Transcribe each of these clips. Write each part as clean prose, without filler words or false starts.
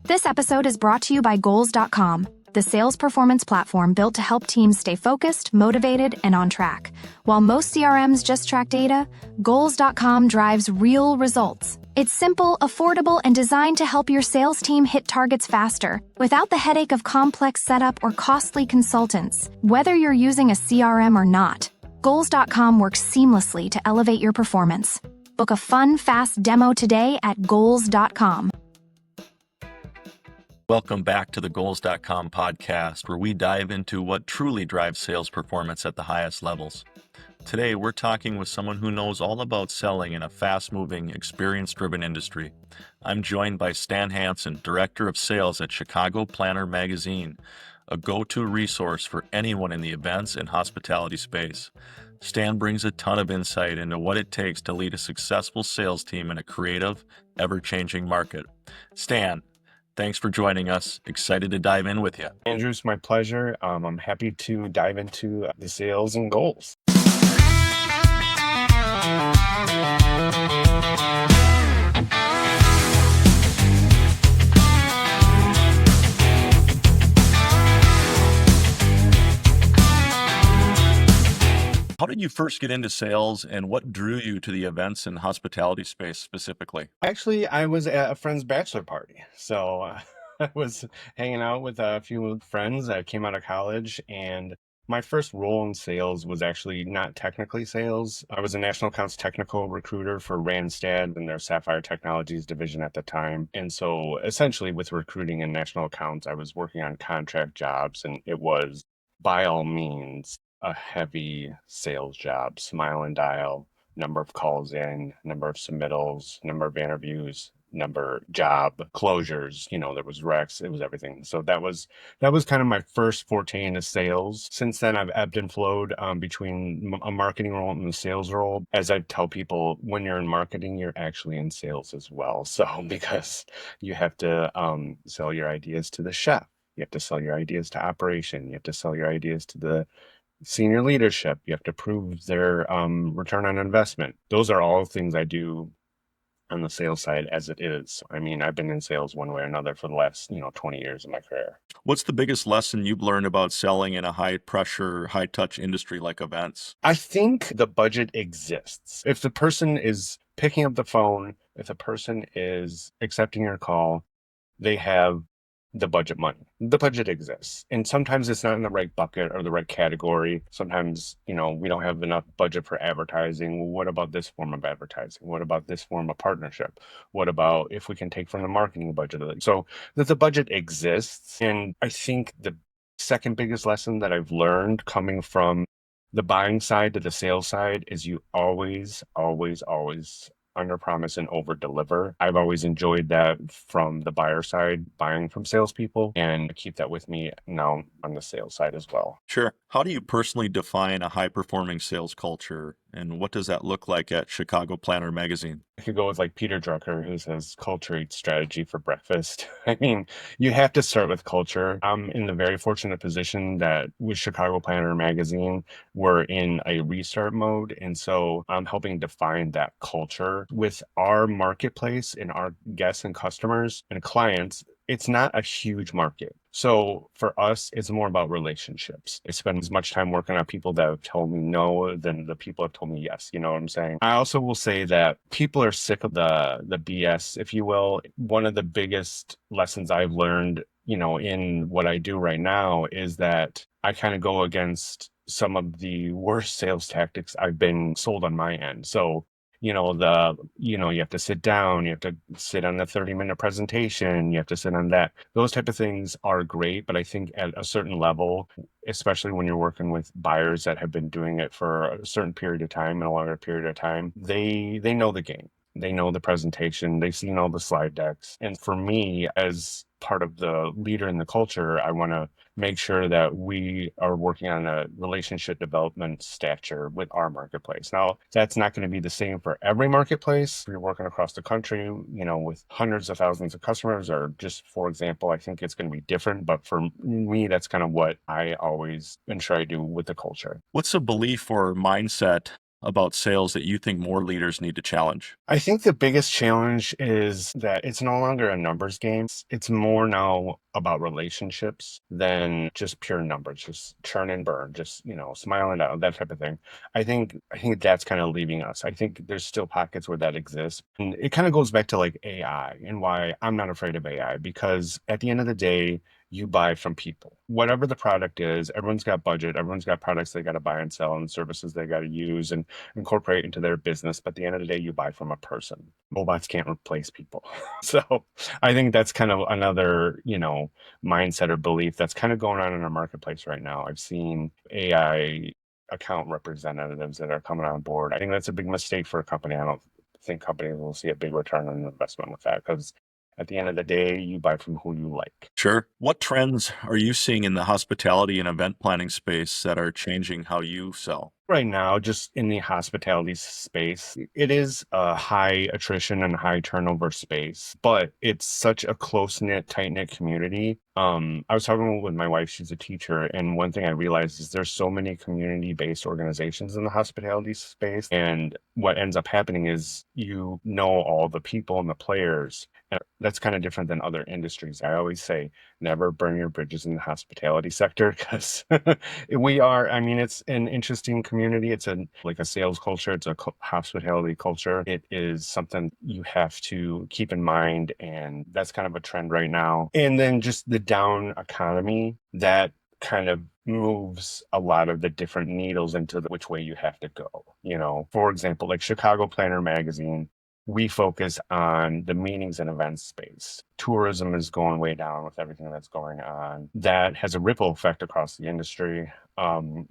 This episode is brought to you by Goals.com, the sales performance platform built to help teams stay focused, motivated, and on track. While most CRMs just track data, Goals.com drives real results. It's simple, affordable, and designed to help your sales team hit targets faster, without the headache of complex setup or costly consultants. Whether you're using a CRM or not, Goals.com works seamlessly to elevate your performance. Book a fun, fast demo today at Goals.com. Welcome back to the Goals.com podcast, where we dive into what truly drives sales performance at the highest levels. Today, we're talking with someone who knows all about selling in a fast-moving, experience-driven industry. I'm joined by Stan Hansen, Director of Sales at Chicago Planner Magazine, a go-to resource for anyone in the events and hospitality space. Stan brings a ton of insight into what it takes to lead a successful sales team in a creative, ever-changing market. Stan, thanks for joining us. Excited to dive in with you. Andrew, it's my pleasure. I'm happy to dive into the sales and goals. How did you first get into sales, and what drew you to the events and hospitality space specifically? Actually, I was at a friend's bachelor party. I was hanging out with a few friends. I came out of college, and my first role in sales was actually not technically sales. I was a national accounts technical recruiter for Randstad and their Sapphire Technologies division at the time. And so essentially with recruiting and national accounts, I was working on contract jobs, and it was by all means a heavy sales job, smile and dial, number of calls in, number of submittals, number of interviews, number job closures. There was recs, it was everything. So that was kind of my first forte into sales. Since then, I've ebbed and flowed between a marketing role and a sales role. As I tell people, when you're in marketing, you're actually in sales as well. So because you have to sell your ideas to the chef, you have to sell your ideas to operation, you have to sell your ideas to the senior leadership, you have to prove their return on investment. Those are all things I do on the sales side as it is. I mean, I've been in sales one way or another for the last, 20 years of my career. What's the biggest lesson you've learned about selling in a high-pressure, high-touch industry like events? I think the budget exists. If the person is picking up the phone, if the person is accepting your call, they have the budget money. The budget exists. And sometimes it's not in the right bucket or the right category. Sometimes, we don't have enough budget for advertising. Well, what about this form of advertising? What about this form of partnership? What about if we can take from the marketing budget? So that the budget exists. And I think the second biggest lesson that I've learned coming from the buying side to the sales side is you always, always, always under promise and over deliver. I've always enjoyed that from the buyer side, buying from salespeople, and keep that with me now on the sales side as well. Sure. How do you personally define a high-performing sales culture, and what does that look like at Chicago Planner Magazine? I could go with like Peter Drucker, who says culture eats strategy for breakfast. I mean, you have to start with culture. I'm in the very fortunate position that with Chicago Planner Magazine, we're in a restart mode. And so I'm helping define that culture with our marketplace and our guests and customers and clients. It's not a huge market. So for us, it's more about relationships. I spend as much time working on people that have told me no than the people have told me yes. You know what I'm saying? I also will say that people are sick of the BS, if you will. One of the biggest lessons I've learned, in what I do right now is that I kind of go against some of the worst sales tactics I've been sold on my end. So you have to sit down, you have to sit on the 30-minute presentation, you have to sit on that. Those type of things are great, but I think at a certain level, especially when you're working with buyers that have been doing it for a certain period of time and a longer period of time, they know the game. They know the presentation, they've seen all the slide decks. And for me, as part of the leader in the culture, I want to make sure that we are working on a relationship development stature with our marketplace. Now, that's not going to be the same for every marketplace. If you're working across the country, with hundreds of thousands of customers, or just for example, I think it's going to be different. But for me, that's kind of what I always ensure I do with the culture. What's a belief or mindset about sales that you think more leaders need to challenge? I think the biggest challenge is that it's no longer a numbers game. It's more now about relationships than just pure numbers, just churn and burn, just, smiling out, that type of thing. I think that's kind of leaving us. I think there's still pockets where that exists. And it kind of goes back to like AI and why I'm not afraid of AI, because at the end of the day, you buy from people. Whatever the product is, everyone's got budget, everyone's got products they got to buy and sell and services they got to use and incorporate into their business. But at the end of the day, you buy from a person. Robots can't replace people. So I think that's kind of another, mindset or belief that's kind of going on in our marketplace right now. I've seen AI account representatives that are coming on board. I think that's a big mistake for a company. I don't think companies will see a big return on investment with that, because at the end of the day, you buy from who you like. Sure. What trends are you seeing in the hospitality and event planning space that are changing how you sell? Right now, just in the hospitality space, it is a high attrition and high turnover space, but it's such a close knit, tight knit community. I was talking with my wife, she's a teacher, and one thing I realized is there's so many community based organizations in the hospitality space. And what ends up happening is you know all the people and the players. And that's kind of different than other industries. I always say, never burn your bridges in the hospitality sector, because I mean, it's an interesting community. It's like a sales culture. It's a hospitality culture. It is something you have to keep in mind. And that's kind of a trend right now. And then just the down economy that kind of moves a lot of the different needles into which way you have to go. For example, like Chicago Planner magazine, we focus on the meetings and events space. Tourism is going way down with everything that's going on. That has a ripple effect across the industry,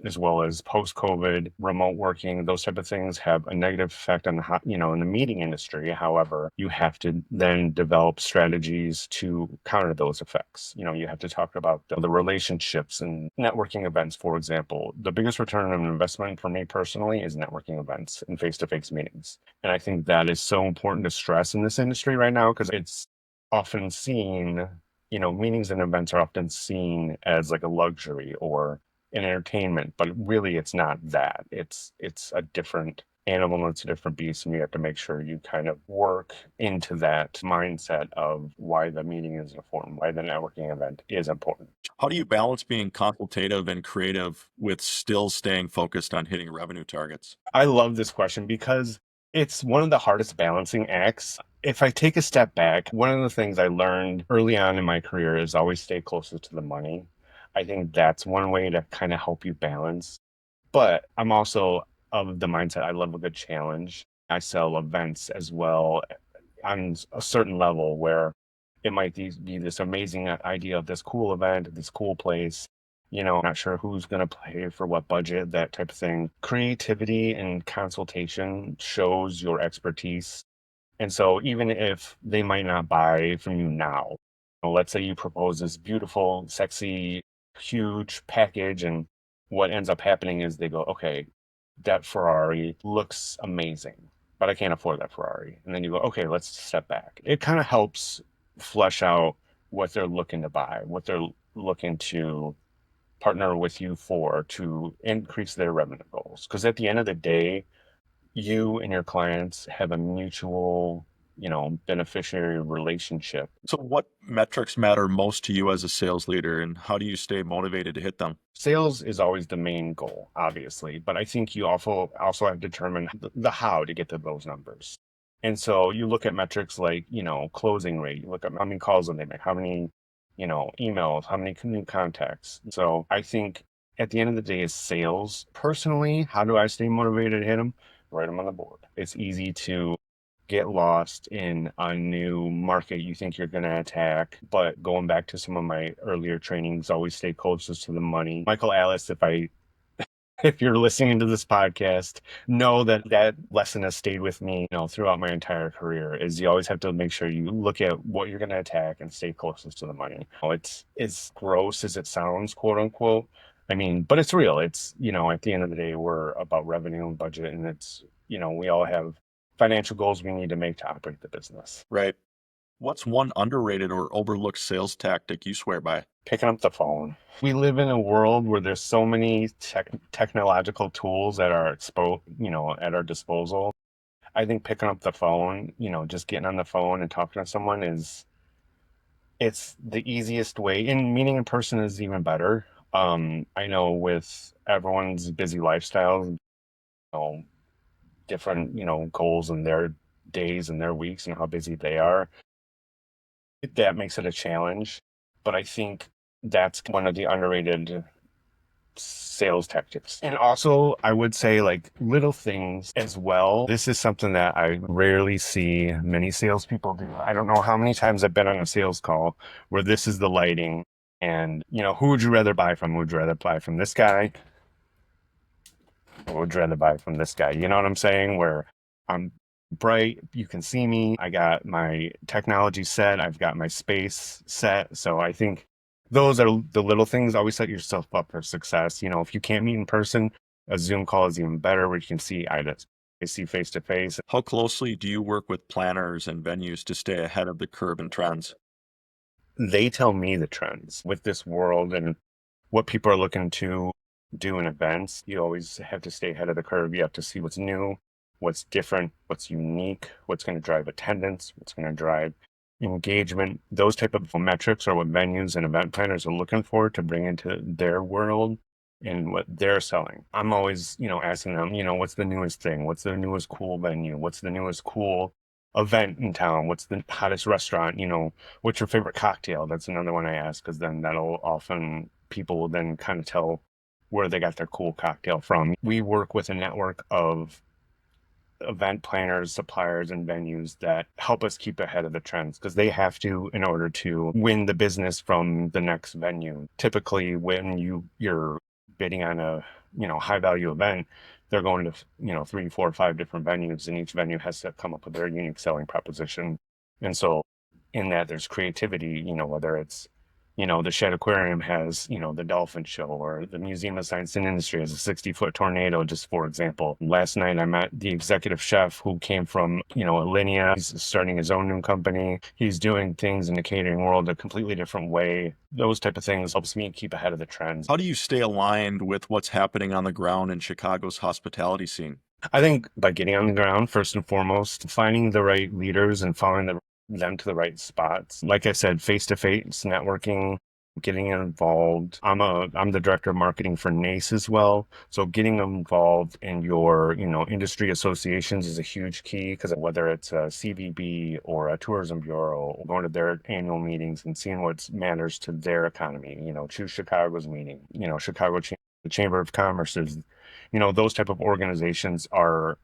as well as post-COVID, remote working. Those type of things have a negative effect on in the meeting industry. However, you have to then develop strategies to counter those effects. You have to talk about the relationships and networking events, for example. The biggest return on investment for me personally is networking events and face-to-face meetings. And I think that is so important to stress in this industry right now, because it's often seen, meetings and events are often seen as like a luxury or an entertainment, but really it's not that. It's a different animal, it's a different beast, and you have to make sure you kind of work into that mindset of why the meeting is important, why the networking event is important. How do you balance being consultative and creative with still staying focused on hitting revenue targets? I love this question because it's one of the hardest balancing acts. If I take a step back, one of the things I learned early on in my career is always stay closer to the money. I think that's one way to kind of help you balance. But I'm also of the mindset I love a good challenge. I sell events as well on a certain level where it might be this amazing idea of this cool event, this cool place. Not sure who's going to pay for what budget, that type of thing. Creativity and consultation shows your expertise. And so even if they might not buy from you now, let's say you propose this beautiful, sexy, huge package, and what ends up happening is they go, okay, that Ferrari looks amazing, but I can't afford that Ferrari. And then you go, okay, let's step back. It kind of helps flesh out what they're looking to buy, what they're looking to partner with you for to increase their revenue goals. Because at the end of the day, you and your clients have a mutual, beneficiary relationship. So, what metrics matter most to you as a sales leader, and how do you stay motivated to hit them? Sales is always the main goal, obviously, but I think you also have to determine the how to get to those numbers. And so you look at metrics like, closing rate, you look at how many calls they make, how many, emails, how many new contacts. So I think at the end of the day is sales. Personally, how do I stay motivated to hit them? Write them on the board. It's easy to get lost in a new market you think you're going to attack. But going back to some of my earlier trainings, always stay closest to the money. Michael Alice, if you're listening to this podcast, know that that lesson has stayed with me, throughout my entire career. Is you always have to make sure you look at what you're going to attack and stay closest to the money. It's as gross as it sounds, quote unquote. I mean, but it's real. It's, at the end of the day, we're about revenue and budget, and it's, we all have financial goals we need to make to operate the business. Right. What's one underrated or overlooked sales tactic you swear by? Picking up the phone. We live in a world where there's so many technological tools at our at our disposal. I think picking up the phone, just getting on the phone and talking to someone it's the easiest way. And meeting in person is even better. I know with everyone's busy lifestyles, know, different, goals in their days and their weeks and how busy they are, that makes it a challenge. But I think that's one of the underrated sales tactics. And also, I would say like little things as well. This is something that I rarely see many salespeople do. I don't know how many times I've been on a sales call where this is the lighting. And, who would you rather buy from? Would you rather buy from this guy? Or would you rather buy from this guy? You know what I'm saying? Where I'm bright, you can see me. I got my technology set. I've got my space set. So I think those are the little things. Always set yourself up for success. If you can't meet in person, a Zoom call is even better where you can see see face to face. How closely do you work with planners and venues to stay ahead of the curve and trends? They tell me the trends with this world and what people are looking to do in events. You always have to stay ahead of the curve. You have to see what's new, what's different, what's unique, what's going to drive attendance, what's going to drive engagement. Those type of metrics are what venues and event planners are looking for to bring into their world and what they're selling. I'm always, asking them, what's the newest thing? What's the newest cool venue? What's the newest cool event in town? What's the hottest restaurant? What's your favorite cocktail? That's another one I ask because then that'll often people will then kind of tell where they got their cool cocktail from. We work with a network of event planners, suppliers, and venues that help us keep ahead of the trends because they have to in order to win the business from the next venue. Typically, when you're bidding on a high value event, they're going to 3, 4, 5 different venues, and each venue has to come up with their unique selling proposition. And so, in that, there's creativity. Whether it's the Shed Aquarium has, the Dolphin Show, or the Museum of Science and Industry has a 60-foot tornado, just for example. Last night, I met the executive chef who came from, Alinea. He's starting his own new company. He's doing things in the catering world a completely different way. Those type of things helps me keep ahead of the trends. How do you stay aligned with what's happening on the ground in Chicago's hospitality scene? I think by getting on the ground, first and foremost, finding the right leaders and following them to the right spots. Like I said, face-to-face networking, getting involved. I'm the director of marketing for NACE as well. So getting involved in your, industry associations is a huge key because whether it's a CVB or a tourism bureau, going to their annual meetings and seeing what matters to their economy, Choose Chicago's meeting, the Chamber of Commerce is, those type of organizations are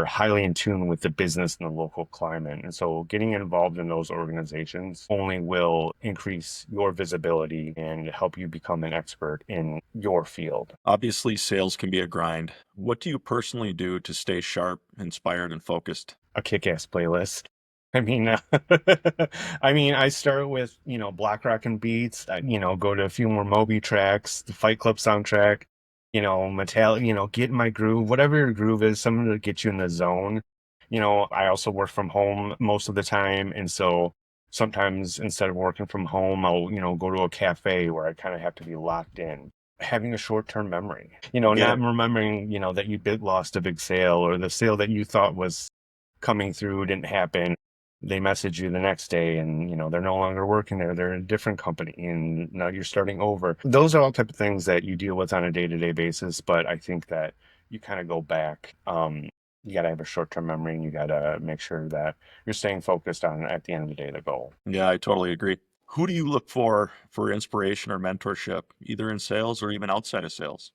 highly in tune with the business and the local climate. And so getting involved in those organizations only will increase your visibility and help you become an expert in your field. Obviously, sales can be a grind. What do you personally do to stay sharp, inspired, and focused? A kick-ass playlist. I mean, I start with, block rock and beats, go to a few more Moby tracks, the Fight Club soundtrack, Metallica, get in my groove, whatever your groove is, something to get you in the zone. I also work from home most of the time. And so sometimes instead of working from home, I'll, go to a cafe where I kind of have to be locked in. Having a short-term memory, not remembering, that you lost a big sale or the sale that you thought was coming through didn't happen. They message you the next day and they're no longer working there, they're in a different company and now you're starting over. Those are all type of things that you deal with on a day-to-day basis, but I think that you kind of go back. You got to have a short-term memory and you got to make sure that you're staying focused on at the end of the day the goal. Yeah, I totally agree. Who do you look for inspiration or mentorship, either in sales or even outside of sales?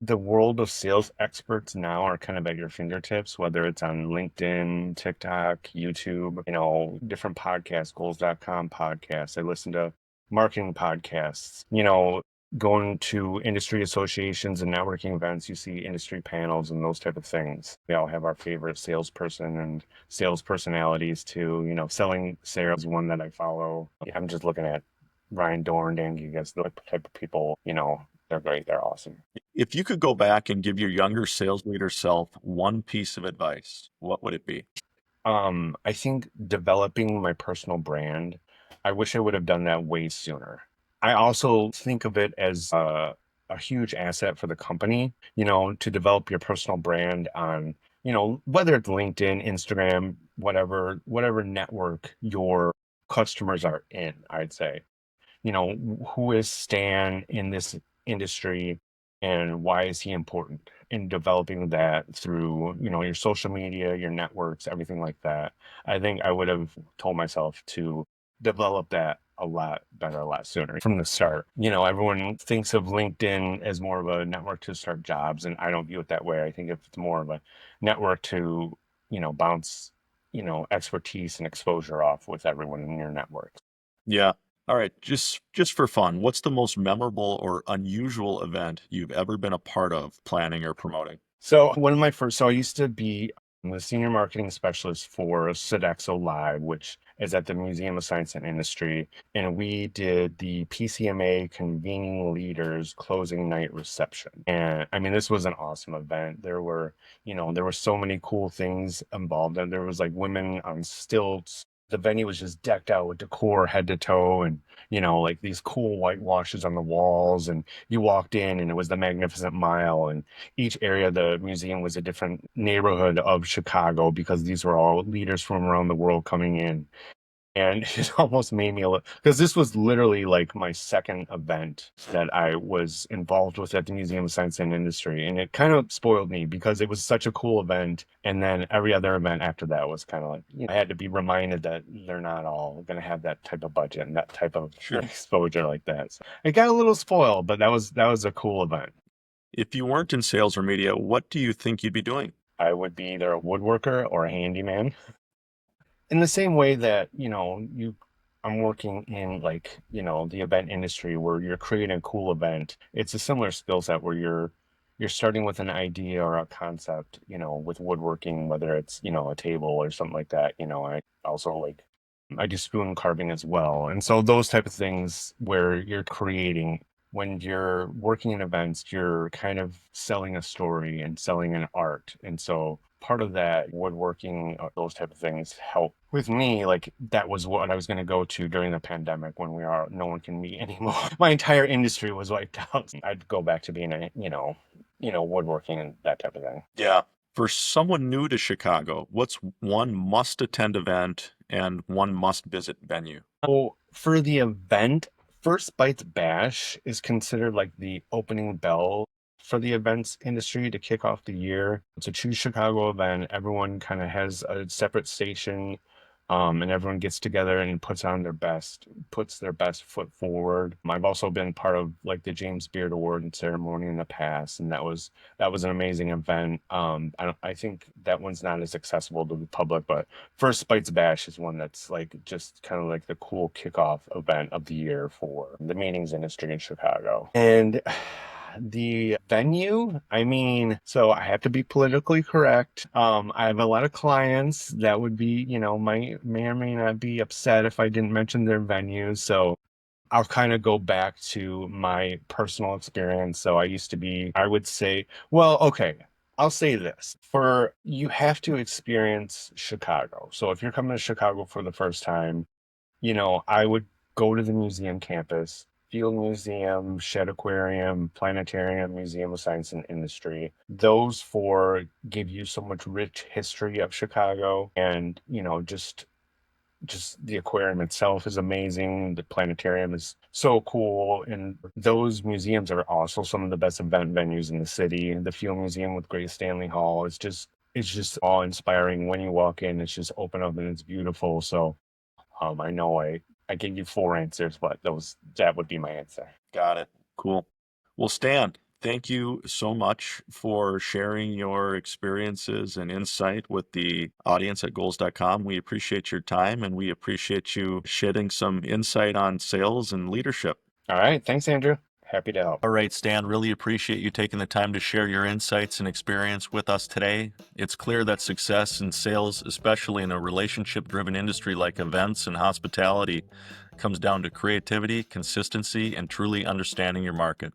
The world of sales experts now are kind of at your fingertips, whether it's on LinkedIn, TikTok, YouTube, different podcasts, Goals.com podcasts. I listen to marketing podcasts, going to industry associations and networking events, you see industry panels and those type of things. We all have our favorite salesperson and sales personalities too, selling sales is one that I follow. I'm just looking at Ryan Dorn, Dan Gigas, the type of people, they're great. They're awesome. If you could go back and give your younger sales leader self one piece of advice, what would it be? I think developing my personal brand, I wish I would have done that way sooner. I also think of it as a huge asset for the company, to develop your personal brand on, whether it's LinkedIn, Instagram, whatever network your customers are in, I'd say. Who is Stan in this industry and why is he important in developing that through, your social media, your networks, everything like that. I think I would have told myself to develop that a lot better, a lot sooner from the start. Everyone thinks of LinkedIn as more of a network to start jobs, and I don't view it that way. I think it's more of a network to, bounce, expertise and exposure off with everyone in your network. Yeah. All right. Just for fun, what's the most memorable or unusual event you've ever been a part of planning or promoting? So one of my first, so I used to be the senior marketing specialist for Sodexo Live, which is at the Museum of Science and Industry, and we did the PCMA Convening Leaders closing night reception. And I mean, this was an awesome event. There were so many cool things involved, and there was like women on stilts. The venue was just decked out with decor head to toe, and like these cool whitewashes on the walls. And you walked in, and it was the Magnificent Mile, and each area of the museum was a different neighborhood of Chicago because these were all leaders from around the world coming in. And it almost made me look, because this was literally like my second event that I was involved with at the Museum of Science and Industry. And it kind of spoiled me because it was such a cool event. And then every other event after that was kind of like, I had to be reminded that they're not all going to have that type of budget and that type of Sure. exposure like that. So it got a little spoiled, but that was a cool event. If you weren't in sales or media, what do you think you'd be doing? I would be either a woodworker or a handyman. In the same way that, I'm working in like, the event industry where you're creating a cool event. It's a similar skill set where you're starting with an idea or a concept, with woodworking, whether it's, a table or something like that. I also like I do spoon carving as well. And so those type of things where you're creating, when you're working in events, you're kind of selling a story and selling an art. And so part of that woodworking, those type of things help with me. Like that was what I was going to go to during the pandemic when no one can meet anymore. My entire industry was wiped out. I'd go back to being woodworking and that type of thing. Yeah. For someone new to Chicago, what's one must attend event and one must visit venue? So for the event, First Bites Bash is considered like the opening bell for the events industry to kick off the year. It's a Choose Chicago event. Everyone kind of has a separate station, and everyone gets together and puts their best foot forward. I've also been part of like the James Beard Award ceremony in the past, and that was an amazing event. I think that one's not as accessible to the public, but First Bites Bash is one that's like just kind of like the cool kickoff event of the year for the meetings industry in Chicago. And the venue, I mean, so I have to be politically correct. I have a lot of clients that would be, may or may not be upset if I didn't mention their venues. So I'll kind of go back to my personal experience. So I would say, well, okay, I'll say this. You have to experience Chicago. So if you're coming to Chicago for the first time, I would go to the museum campus, Field Museum, Shed Aquarium, Planetarium, Museum of Science and Industry. Those four give you so much rich history of Chicago, and just the aquarium itself is amazing. The planetarium is so cool. And those museums are also some of the best event venues in the city. The Field Museum with Great Stanley Hall, it's just awe inspiring when you walk in. It's just open up and it's beautiful. So I know I gave you four answers, but that would be my answer. Got it. Cool. Well, Stan, thank you so much for sharing your experiences and insight with the audience at Goals.com. We appreciate your time and we appreciate you shedding some insight on sales and leadership. All right. Thanks, Andrew. Happy to help. All right, Stan, really appreciate you taking the time to share your insights and experience with us today. It's clear that success in sales, especially in a relationship-driven industry like events and hospitality, comes down to creativity, consistency, and truly understanding your market.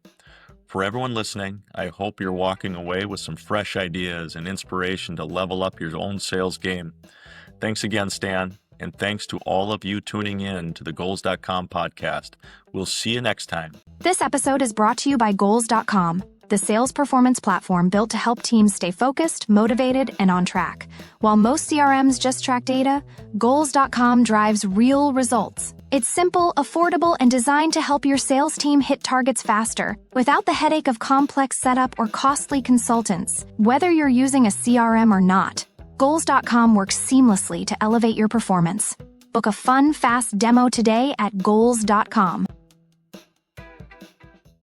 For everyone listening, I hope you're walking away with some fresh ideas and inspiration to level up your own sales game. Thanks again, Stan, and thanks to all of you tuning in to the Goals.com podcast. We'll see you next time. This episode is brought to you by Goals.com, the sales performance platform built to help teams stay focused, motivated, and on track. While most CRMs just track data, Goals.com drives real results. It's simple, affordable, and designed to help your sales team hit targets faster, without the headache of complex setup or costly consultants. Whether you're using a CRM or not, Goals.com works seamlessly to elevate your performance. Book a fun, fast demo today at Goals.com.